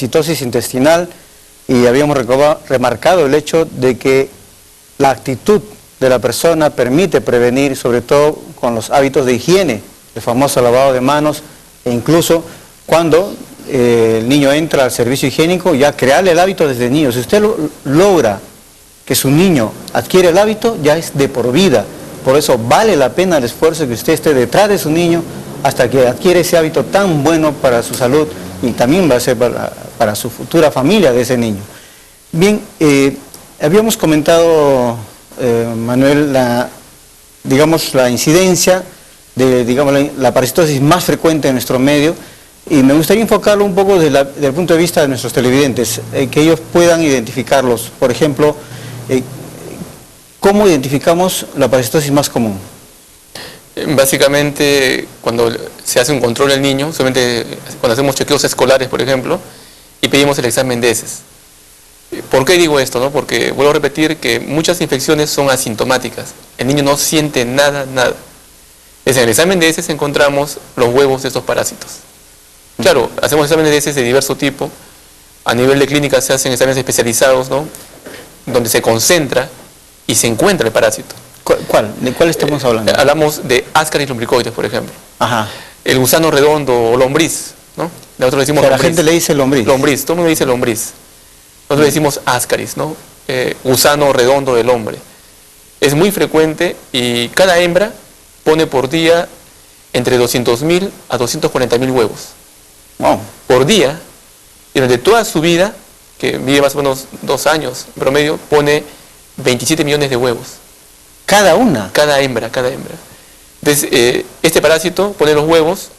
parasitosis intestinal y habíamos remarcado el hecho de que la actitud de la persona permite prevenir, sobre todo con los hábitos de higiene, el famoso lavado de manos, e incluso cuando el niño entra al servicio higiénico, ya crearle el hábito desde niño. Si usted logra que su niño adquiere el hábito, ya es de por vida. Por eso vale la pena el esfuerzo que usted esté detrás de su niño hasta que adquiere ese hábito tan bueno para su salud y también va a ser para su futura familia de ese niño. Bien, habíamos comentado, Manuel, la incidencia de la parasitosis más frecuente en nuestro medio, y me gustaría enfocarlo un poco desde el punto de vista de nuestros televidentes, que ellos puedan identificarlos. Por ejemplo, ¿cómo identificamos la parasitosis más común? Básicamente, cuando se hace un control del niño, solamente cuando hacemos chequeos escolares, por ejemplo, y pedimos el examen de heces. ¿Por qué digo esto, no? Porque vuelvo a repetir que muchas infecciones son asintomáticas. El niño no siente nada. En el examen de heces encontramos los huevos de estos parásitos. Claro, hacemos exámenes de heces de diverso tipo. A nivel de clínica se hacen exámenes especializados, ¿no? Donde se concentra y se encuentra el parásito. ¿De cuál estamos hablando? Hablamos de Ascaris lumbricoides, por ejemplo. Ajá. El gusano redondo o lombriz, ¿no? Nosotros decimos lombriz. La gente le dice lombriz. Lombriz, todo el mundo dice lombriz. Nosotros decimos Ascaris, ¿no? Gusano redondo del hombre. Es muy frecuente y cada hembra pone por día entre 200.000 a 240.000 huevos. Wow. Por día, y durante toda su vida, que vive más o menos 2 años en promedio, pone 27 millones de huevos. ¿Cada una? Cada hembra. Entonces, este parásito pone los huevos,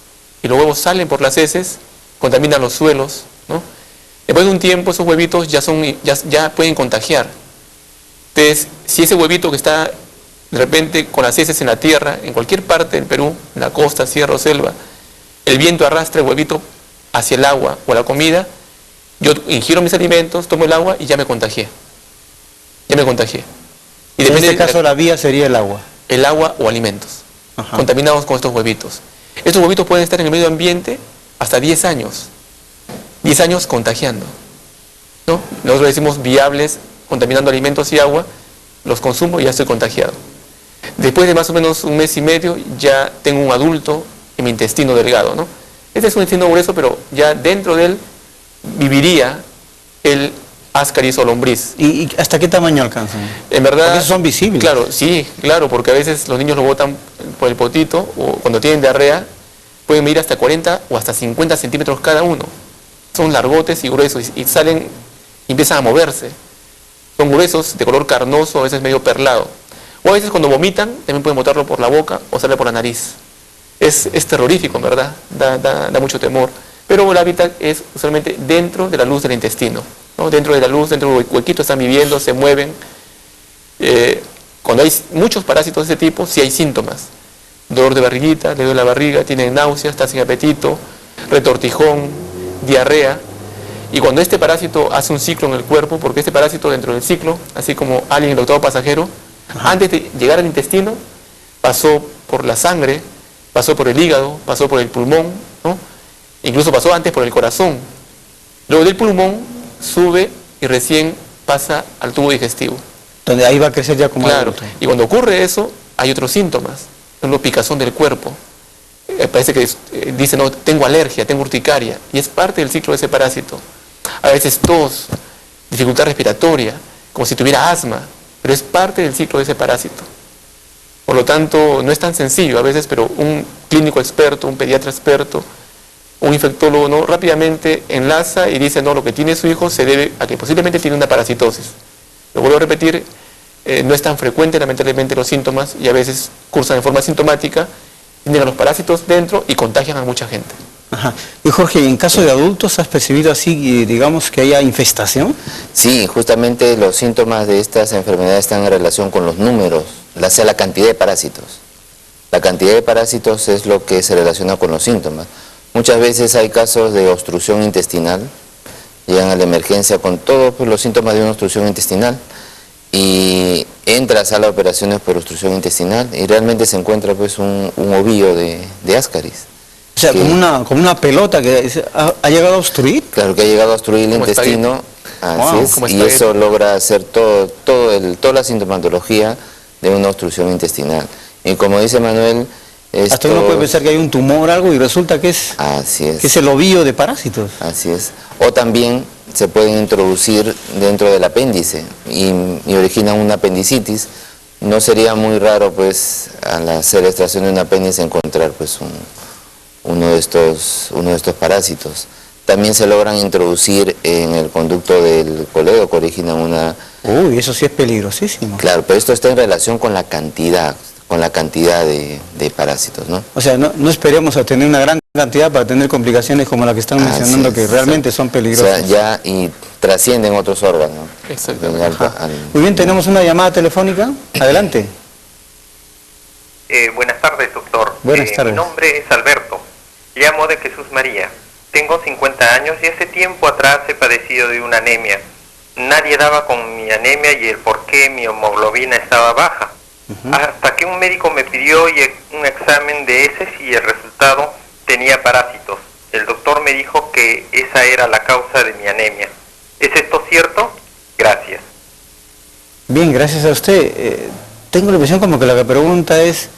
y los huevos salen por las heces, contaminan los suelos, ¿no? Después de un tiempo, esos huevitos ya pueden contagiar. Entonces, si ese huevito que está de repente con las heces en la tierra, en cualquier parte del Perú, en la costa, sierra o selva, el viento arrastra el huevito hacia el agua o la comida, yo ingiero mis alimentos, tomo el agua y ya me contagié. Y en este caso la vía sería el agua. El agua o alimentos, contaminados con estos huevitos. Estos huevitos pueden estar en el medio ambiente hasta 10 años. 10 años contagiando, ¿no? Nosotros decimos viables, contaminando alimentos y agua, los consumo y ya estoy contagiado. Después de más o menos 1 mes y medio ya tengo un adulto en mi intestino delgado, ¿no? Este es un intestino grueso, pero ya dentro de él viviría el Ascaris o lombriz. ¿Y hasta qué tamaño alcanzan? En verdad, porque esos son visibles. Claro, sí, claro, porque a veces los niños lo botan por el potito, o cuando tienen diarrea, pueden medir hasta 40 o hasta 50 centímetros cada uno. Son largotes y gruesos, y salen y empiezan a moverse. Son gruesos, de color carnoso, a veces medio perlado. O a veces cuando vomitan, también pueden botarlo por la boca o sale por la nariz. Es terrorífico, en verdad, da mucho temor. Pero el hábitat es usualmente dentro de la luz del intestino, ¿no? Dentro de la luz, dentro del huequito están viviendo, se mueven. Cuando hay muchos parásitos de ese tipo, sí hay síntomas. Dolor de barriguita, le duele la barriga, tienen náuseas, está sin apetito, retortijón, diarrea. Y cuando este parásito hace un ciclo en el cuerpo, porque este parásito dentro del ciclo, así como alguien el octavo pasajero, antes de llegar al intestino, pasó por la sangre, pasó por el hígado, pasó por el pulmón, ¿no? Incluso pasó antes por el corazón. Luego del pulmón sube y recién pasa al tubo digestivo. Donde ahí va a crecer ya como adulto. Y cuando ocurre eso, hay otros síntomas. Es una picazón del cuerpo. Parece que dice, no, tengo alergia, tengo urticaria. Y es parte del ciclo de ese parásito. A veces tos, dificultad respiratoria, como si tuviera asma. Pero es parte del ciclo de ese parásito. Por lo tanto, no es tan sencillo a veces, pero un clínico experto, un pediatra experto, un infectólogo, ¿no?, rápidamente enlaza y dice, no, lo que tiene su hijo se debe a que posiblemente tiene una parasitosis. Lo vuelvo a repetir, no es tan frecuente lamentablemente los síntomas y a veces cursan de forma sintomática, tienen a los parásitos dentro y contagian a mucha gente. Ajá. Y Jorge, ¿en caso de adultos has percibido así, digamos, que haya infestación? Sí, justamente los síntomas de estas enfermedades están en relación con los números, la cantidad de parásitos. La cantidad de parásitos es lo que se relaciona con los síntomas. Muchas veces hay casos de obstrucción intestinal, llegan a la emergencia con todos los síntomas de una obstrucción intestinal y entra a sala de operaciones por obstrucción intestinal y realmente se encuentra pues un ovillo de Ascaris. sea, como una pelota que ha llegado a obstruir. Claro, que ha llegado a obstruir el intestino, así es, y eso logra hacer toda la sintomatología de una obstrucción intestinal. Y como dice Manuel, hasta uno puede pensar que hay un tumor o algo y resulta que es, que es el ovillo de parásitos. Así es. O también se pueden introducir dentro del apéndice y originan una apendicitis. No sería muy raro, pues, al hacer la extracción de un apéndice encontrar, pues, uno de estos parásitos. También se logran introducir en el conducto del coledo, que originan una... Uy, eso sí es peligrosísimo. Claro, pero esto está en relación con la cantidad de parásitos, ¿no? O sea, no esperemos a tener una gran cantidad para tener complicaciones como la que están mencionando, que realmente son peligrosas. O sea, y trascienden otros órganos. Exactamente. Muy bien, tenemos una llamada telefónica. Adelante. Buenas tardes, doctor. Buenas tardes. Mi nombre es Alberto. Llamo de Jesús María. Tengo 50 años y hace tiempo atrás he padecido de una anemia. Nadie daba con mi anemia y el por qué mi hemoglobina estaba baja. Hasta que un médico me pidió un examen de heces y el resultado tenía parásitos. El doctor me dijo que esa era la causa de mi anemia. ¿Es esto cierto? Gracias. Bien, gracias a usted. Tengo la impresión como que la pregunta es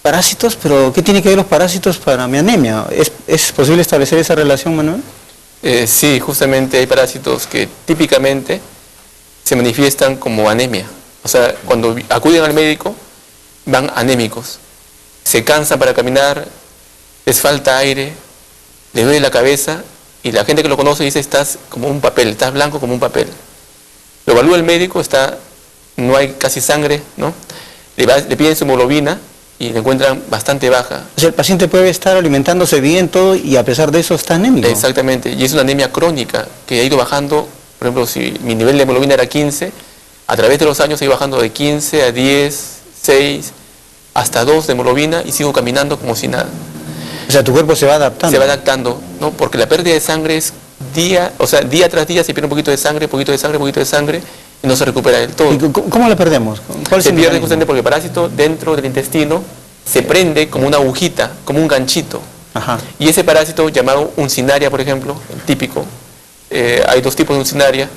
parásitos, pero ¿qué tiene que ver los parásitos para mi anemia? ¿Es posible establecer esa relación, Manuel? Sí, justamente hay parásitos que típicamente se manifiestan como anemia. O sea, cuando acuden al médico, van anémicos. Se cansan para caminar, les falta aire, les duele la cabeza, y la gente que lo conoce dice, estás como un papel, estás blanco como un papel. Lo evalúa el médico, no hay casi sangre, ¿no? Le piden su hemoglobina y le encuentran bastante baja. O sea, el paciente puede estar alimentándose bien, todo, y a pesar de eso está anémico. Exactamente, y es una anemia crónica que ha ido bajando. Por ejemplo, si mi nivel de hemoglobina era 15, a través de los años he ido bajando de 15 a 10, 6, hasta 2 de hemoglobina y sigo caminando como si nada. O sea, tu cuerpo se va adaptando. Se va adaptando, ¿no? Porque la pérdida de sangre es día tras día se pierde un poquito de sangre, y no se recupera del todo. ¿Y cómo la perdemos? ¿Cuál Se pierde justamente porque el parásito dentro del intestino se prende como una agujita, como un ganchito. Ajá. Y ese parásito llamado uncinaria, por ejemplo, el típico, hay dos tipos de uncinaria.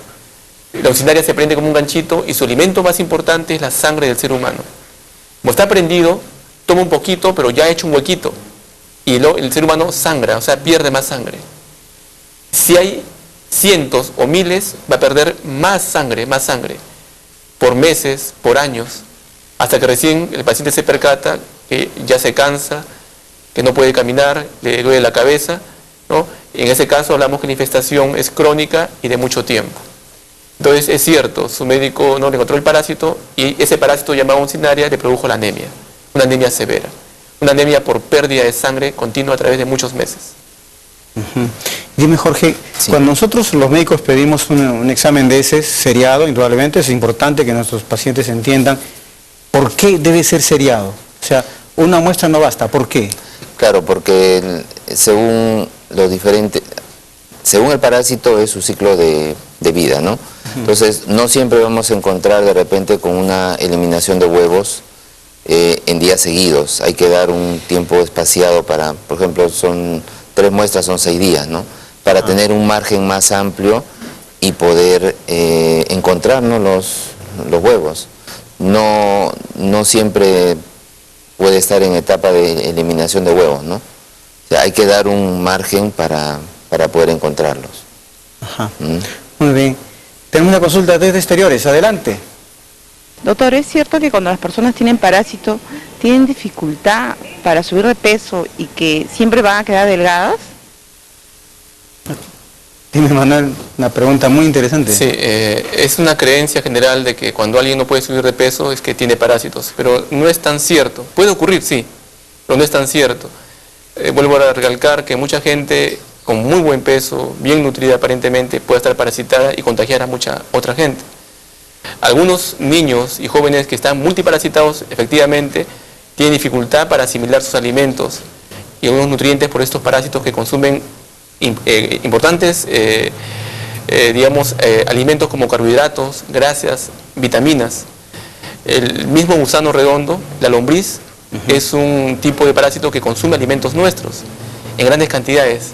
La uncinaria se prende como un ganchito y su alimento más importante es la sangre del ser humano. Como está prendido, toma un poquito, pero ya ha hecho un huequito. Y el ser humano sangra, o sea, pierde más sangre. Si hay cientos o miles, va a perder más sangre, por meses, por años, hasta que recién el paciente se percata que ya se cansa, que no puede caminar, le duele la cabeza, ¿no? Y en ese caso hablamos que la infestación es crónica y de mucho tiempo. Entonces es cierto, su médico no le encontró el parásito y ese parásito llamado uncinaria le produjo la anemia, una anemia severa, una anemia por pérdida de sangre continua a través de muchos meses. Dime, Jorge, cuando nosotros los médicos pedimos un examen de heces seriado, indudablemente es importante que nuestros pacientes entiendan por qué debe ser seriado. O sea, una muestra no basta, ¿por qué? Claro, porque según el parásito es su ciclo de vida, ¿no? Entonces, no siempre vamos a encontrar de repente con una eliminación de huevos en días seguidos. Hay que dar un tiempo espaciado para, por ejemplo, son 3 muestras, son 6 días, ¿no? Para tener un margen más amplio y poder encontrar, ¿no?, los huevos. No siempre puede estar en etapa de eliminación de huevos, ¿no? O sea, hay que dar un margen para poder encontrarlos. Ajá. Muy bien. Tenemos una consulta desde exteriores. Adelante. Doctor, ¿es cierto que cuando las personas tienen parásito tienen dificultad para subir de peso y que siempre van a quedar delgadas? Dime, Manuel, una pregunta muy interesante. Sí, es una creencia general de que cuando alguien no puede subir de peso es que tiene parásitos, pero no es tan cierto. Puede ocurrir, sí, pero no es tan cierto. Vuelvo a recalcar que mucha gente con muy buen peso, bien nutrida aparentemente, puede estar parasitada y contagiar a mucha otra gente. Algunos niños y jóvenes que están multiparasitados efectivamente tienen dificultad para asimilar sus alimentos y algunos nutrientes por estos parásitos que consumen importantes alimentos como carbohidratos, grasas, vitaminas. El mismo gusano redondo, la lombriz, es un tipo de parásito que consume alimentos nuestros. en grandes cantidades.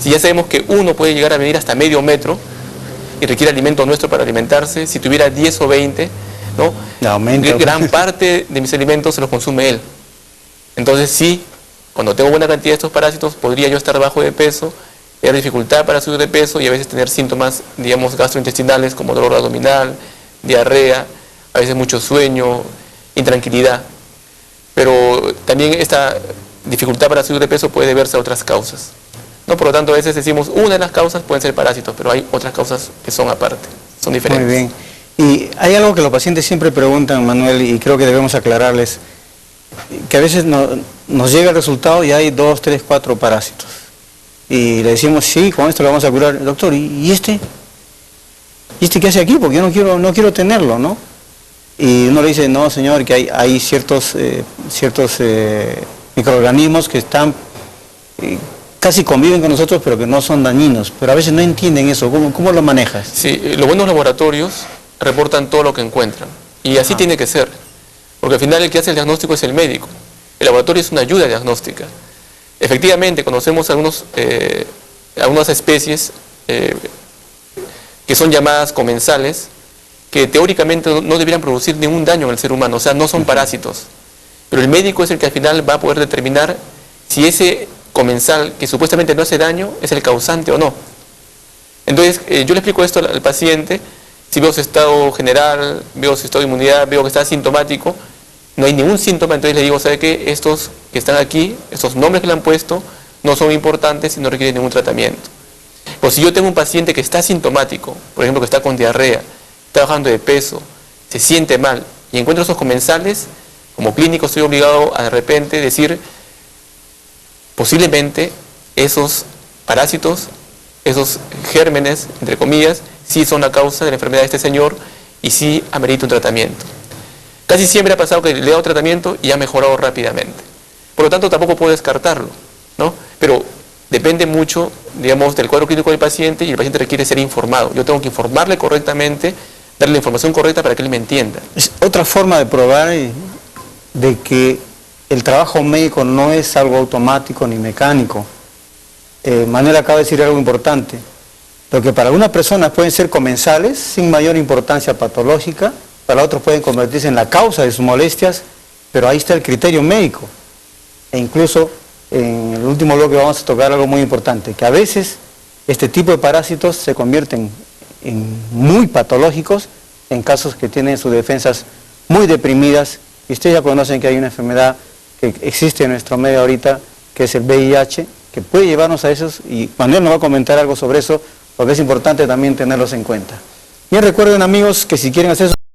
Si ya sabemos que uno puede llegar a medir hasta medio metro y requiere alimento nuestro para alimentarse, si tuviera 10 o 20, ¿no? Gran parte de mis alimentos se los consume él. Entonces sí, cuando tengo buena cantidad de estos parásitos, podría yo estar bajo de peso, tener dificultad para subir de peso y a veces tener síntomas, digamos, gastrointestinales como dolor abdominal, diarrea, a veces mucho sueño, intranquilidad. Pero también esta dificultad para subir de peso puede deberse a otras causas, ¿no? Por lo tanto, a veces decimos una de las causas pueden ser parásitos, pero hay otras causas que son aparte, son diferentes. Muy bien. Y hay algo que los pacientes siempre preguntan, Manuel, y creo que debemos aclararles, que a veces nos llega el resultado y hay 2, 3, 4 parásitos. Y le decimos, sí, con esto lo vamos a curar. Doctor, ¿y este? ¿Y este qué hace aquí? Porque yo no quiero tenerlo, ¿no? Y uno le dice, no, señor, que hay ciertos microorganismos que están, casi conviven con nosotros, pero que no son dañinos. Pero a veces no entienden eso. ¿Cómo lo manejas? Sí, los buenos laboratorios reportan todo lo que encuentran. Y así tiene que ser. Porque al final el que hace el diagnóstico es el médico. El laboratorio es una ayuda diagnóstica. Efectivamente, conocemos algunas especies que son llamadas comensales, que teóricamente no deberían producir ningún daño en el ser humano, o sea, no son parásitos. Pero el médico es el que al final va a poder determinar si ese comensal, que supuestamente no hace daño, es el causante o no. Entonces, yo le explico esto al paciente, si veo su estado general, veo su estado de inmunidad, veo que está asintomático, no hay ningún síntoma, entonces le digo, ¿sabe qué? Estos que están aquí, estos nombres que le han puesto, no son importantes y no requieren ningún tratamiento. O si yo tengo un paciente que está asintomático, por ejemplo, que está con diarrea, está bajando de peso, se siente mal, y encuentro esos comensales, como clínico estoy obligado a de repente decir, posiblemente esos parásitos, esos gérmenes, entre comillas, sí son la causa de la enfermedad de este señor y sí amerita un tratamiento. Casi siempre ha pasado que le he dado tratamiento y ha mejorado rápidamente. Por lo tanto, tampoco puedo descartarlo, ¿no? Pero depende mucho, digamos, del cuadro clínico del paciente y el paciente requiere ser informado. Yo tengo que informarle correctamente, darle la información correcta para que él me entienda. Es otra forma de probar de que el trabajo médico no es algo automático ni mecánico. Manuel acaba de decir algo importante. Lo que para algunas personas pueden ser comensales sin mayor importancia patológica, para otros pueden convertirse en la causa de sus molestias, pero ahí está el criterio médico. E incluso en el último bloque vamos a tocar algo muy importante, que a veces este tipo de parásitos se convierten en muy patológicos en casos que tienen sus defensas muy deprimidas. Y ustedes ya conocen que hay una enfermedad que existe en nuestro medio ahorita, que es el VIH, que puede llevarnos a esos, y Manuel nos va a comentar algo sobre eso, porque es importante también tenerlos en cuenta. Bien, recuerden, amigos, que si quieren hacer